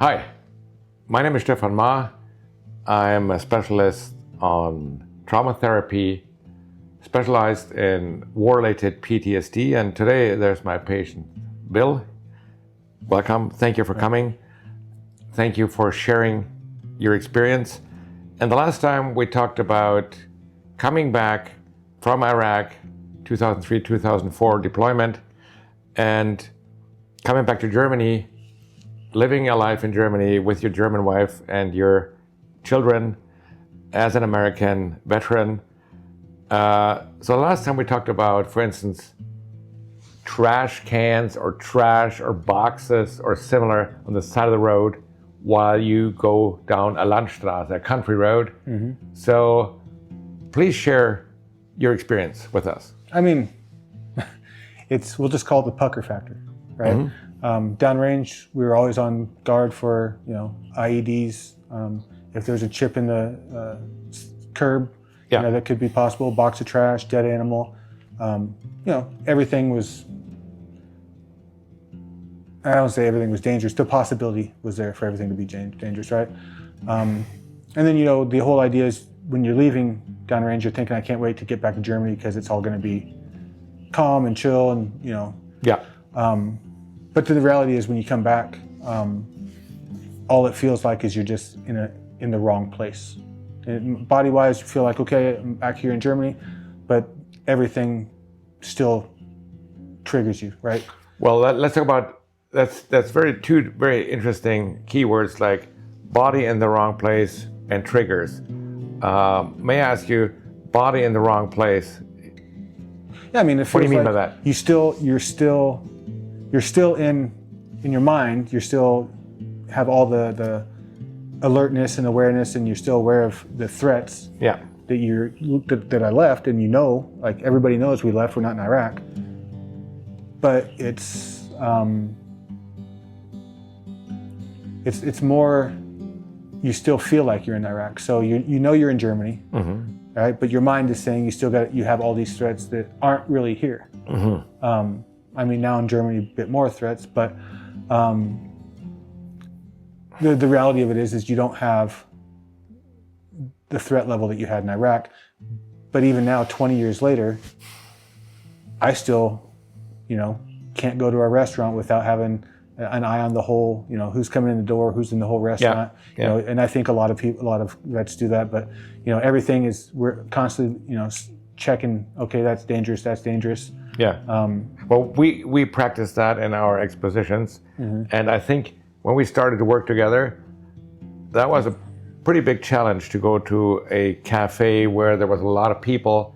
Hi, my name is Stefan Maar. I am a specialist on trauma therapy, specialized in war-related PTSD, and today there's my patient, Bill. Welcome, thank you for coming. Thank you for sharing your experience. And the last time we talked about coming back from Iraq, 2003-2004 deployment, and coming back to Germany, living a life in Germany with your German wife and your children as an American veteran. So the last time we talked about, for instance, trash cans or trash or boxes or similar on the side of the road while you go down a Landstraße, a country road. Mm-hmm. So please share your experience with us. I mean, we'll just call it the pucker factor, right? Mm-hmm. Downrange, we were always on guard for, IEDs. If there's a chip in the curb, that could be possible. Box of trash, dead animal. Everything was, I don't say everything was dangerous. The possibility was there for everything to be dangerous, right? And then, the whole idea is when you're leaving downrange, you're thinking, I can't wait to get back to Germany because it's all going to be calm and chill and, Yeah. But the reality is when you come back, all it feels like is you're just in the wrong place. Body-wise, you feel like, okay, I'm back here in Germany, but everything still triggers you, right? Well, let's talk about, that's two very interesting keywords like body in the wrong place and triggers. May I ask you, body in the wrong place? Yeah, I mean, it feels what do you mean like by that? You're still in your mind, you still have all the alertness and awareness, and you're still aware of the threats that I left, and like everybody knows we left, we're not in Iraq. But it's more, you still feel like you're in Iraq. So you're in Germany, mm-hmm. right? But your mind is saying you have all these threats that aren't really here. Mm-hmm. I mean, now in Germany, a bit more threats, but the reality of it is you don't have the threat level that you had in Iraq. But even now, 20 years later, I still, can't go to a restaurant without having an eye on the whole, who's coming in the door, who's in the whole restaurant. Yeah. And I think a lot of vets do that. But everything is, we're constantly, checking. Okay, that's dangerous. That's dangerous. Yeah. Well, we practice that in our expositions, mm-hmm. and I think when we started to work together, that was a pretty big challenge to go to a cafe where there was a lot of people,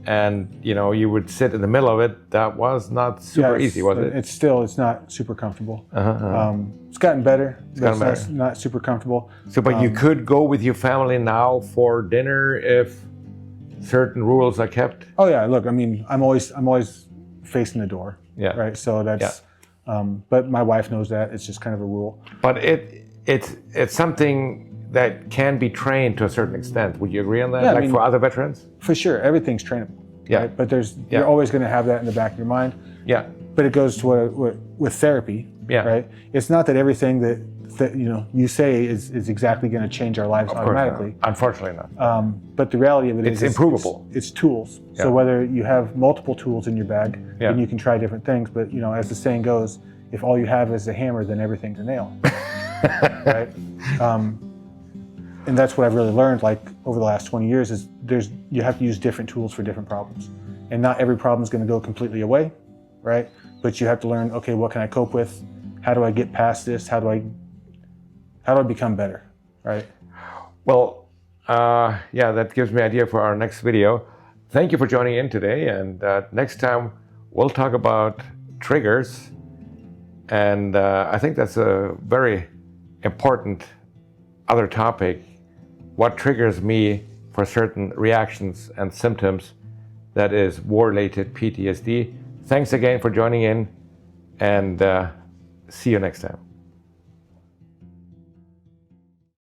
and you would sit in the middle of it. That was not super easy, was it? It's not super comfortable. It's gotten better. It's not super comfortable. So, but you could go with your family now for dinner if certain rules are kept? Oh yeah, look, I mean, I'm always facing the door. Yeah. Right. So that's. But my wife knows that. It's just kind of a rule. But it's something that can be trained to a certain extent. Would you agree on that? Yeah, for other veterans? For sure, everything's trainable. Yeah. Right? But you're always going to have that in the back of your mind. Yeah. But it goes to what with therapy. Yeah. Right. It's not that everything that you say is exactly going to change our lives automatically. Not. Unfortunately not. But the reality of it is it's improvable. It's tools. Yeah. So whether you have multiple tools in your bag, then you can try different things. But as the saying goes, if all you have is a hammer, then everything's a nail. Right. And that's what I've really learned, like over the last 20 years, is you have to use different tools for different problems, and not every problem is going to go completely away, right? But you have to learn, okay, what can I cope with? How do I get past this? How do I become better, right? Well, that gives me an idea for our next video. Thank you for joining in today, and next time we'll talk about triggers, and I think that's a very important other topic. What triggers me for certain reactions and symptoms, that is war-related PTSD. Thanks again for joining in, and see you next time.